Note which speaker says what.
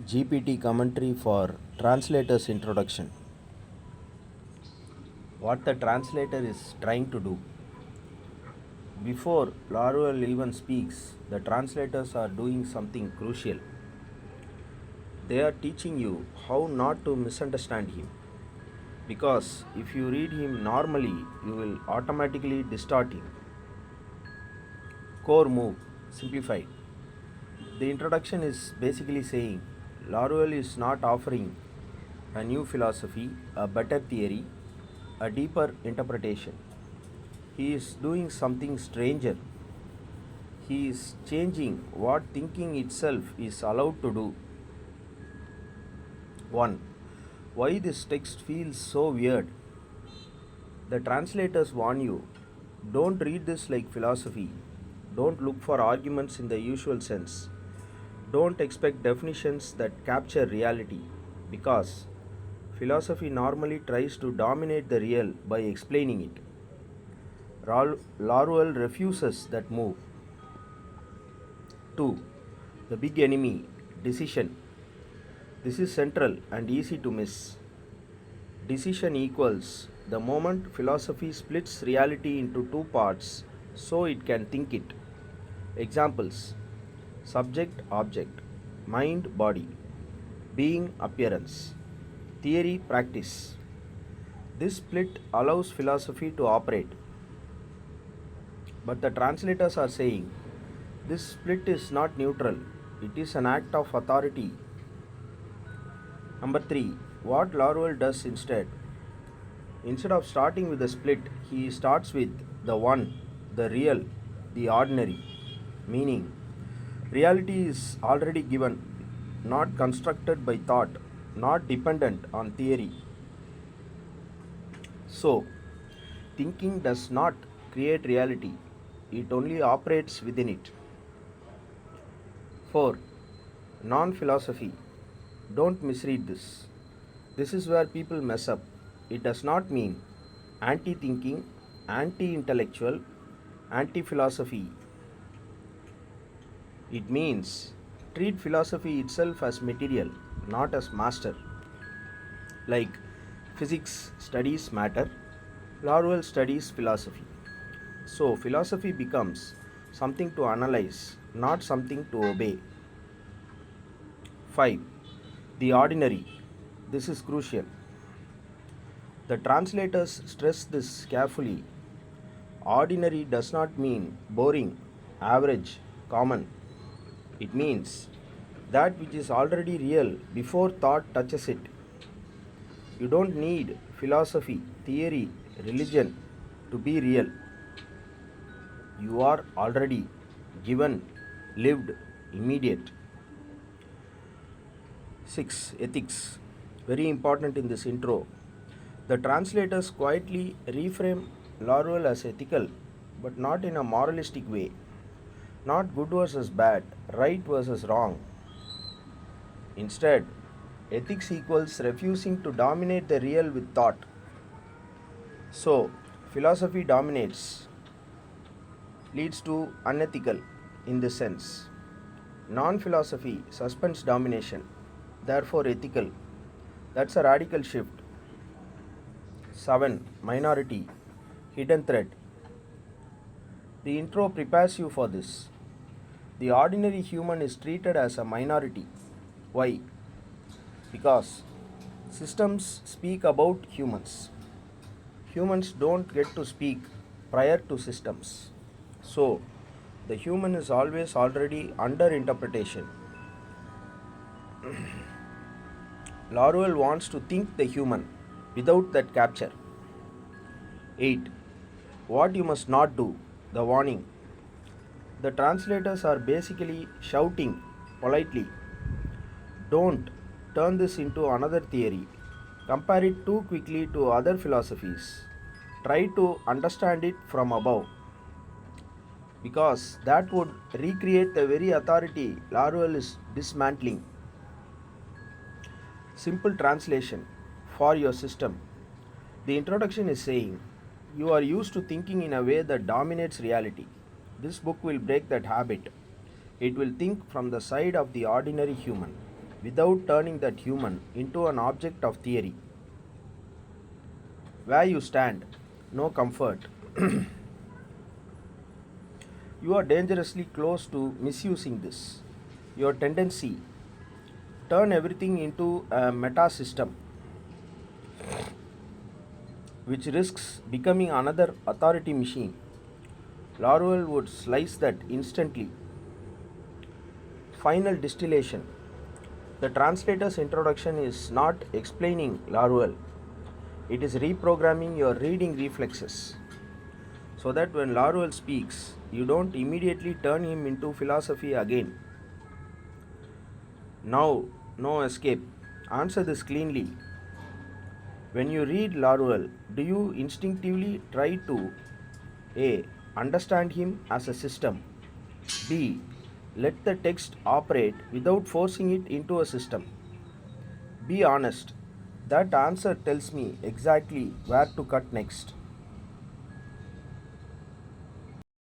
Speaker 1: GPT commentary for Translator's introduction. What the translator is trying to do. Before Laruel even speaks, the translators are doing something crucial. They are teaching you how not to misunderstand him. Because if you read him normally, you will automatically distort him. Core move, simplified. The introduction is basically saying Laruel is not offering a new philosophy, a better theory, a deeper interpretation. He is doing something stranger. He is changing what thinking itself is allowed to do. 1. Why this text feels so weird? The translators warn you, don't read this like philosophy. Don't look for arguments in the usual sense. Don't expect definitions that capture reality, because philosophy normally tries to dominate the real by explaining it. Laruel refuses that move. 2. The big enemy, decision. This is central and easy to miss. Decision equals the moment philosophy splits reality into two parts so it can think it. Examples: subject object, mind body, being appearance, theory practice. This split allows philosophy to operate. But the translators are saying this split is not neutral, it is an act of authority. Number 3. What Laruel does instead. Instead of starting with the split, he starts with the one, the real, the ordinary. Meaning, reality is already given, not constructed by thought, not dependent on theory. So, thinking does not create reality, it only operates within it. 4. Non philosophy. Don't misread this. This is where people mess up. It does not mean anti thinking, anti intellectual, anti philosophy. It means treat philosophy itself as material, not as master. Like physics studies matter, Laruel studies philosophy. So, philosophy becomes something to analyze, not something to obey. 5. The ordinary. This is crucial. The translators stress this carefully. Ordinary does not mean boring, average, common. It means that which is already real before thought touches it. You don't need philosophy, theory, religion to be real. You are already given, lived, immediate. 6. Ethics. Very important in this intro. The translators quietly reframe Laruel as ethical, but not in a moralistic way. Not good versus bad, right versus wrong. Instead, ethics equals refusing to dominate the real with thought. So, philosophy dominates, leads to unethical in this sense. Non philosophy suspends domination, therefore ethical. That's a radical shift. 7. Minority, hidden thread. The intro prepares you for this. The ordinary human is treated as a minority. Why? Because systems speak about humans. Humans don't get to speak prior to systems. So, the human is always already under interpretation. Laruel wants to think the human without that capture. 8. What you must not do, the warning. The translators are basically shouting politely, don't turn this into another theory. Compare it too quickly to other philosophies. Try to understand it from above, because that would recreate the very authority Laruel is dismantling. Simple translation for your system. The introduction is saying, you are used to thinking in a way that dominates reality. This book will break that habit. It will think from the side of the ordinary human. without turning that human into an object of theory. Where you stand, no comfort. You are dangerously close to misusing this. Your tendency turn everything into a meta system which risks becoming another authority machine. Laurel would slice that instantly. Final distillation. The translator's introduction is not explaining Laruel, it is reprogramming your reading reflexes so that when Laruel speaks, you don't immediately turn him into philosophy again. Now, no escape. Answer this cleanly. When you read Laruel, do you instinctively try to A. Understand him as a system, B. Let the text operate without forcing it into a system? Be honest. That answer tells me exactly where to cut next.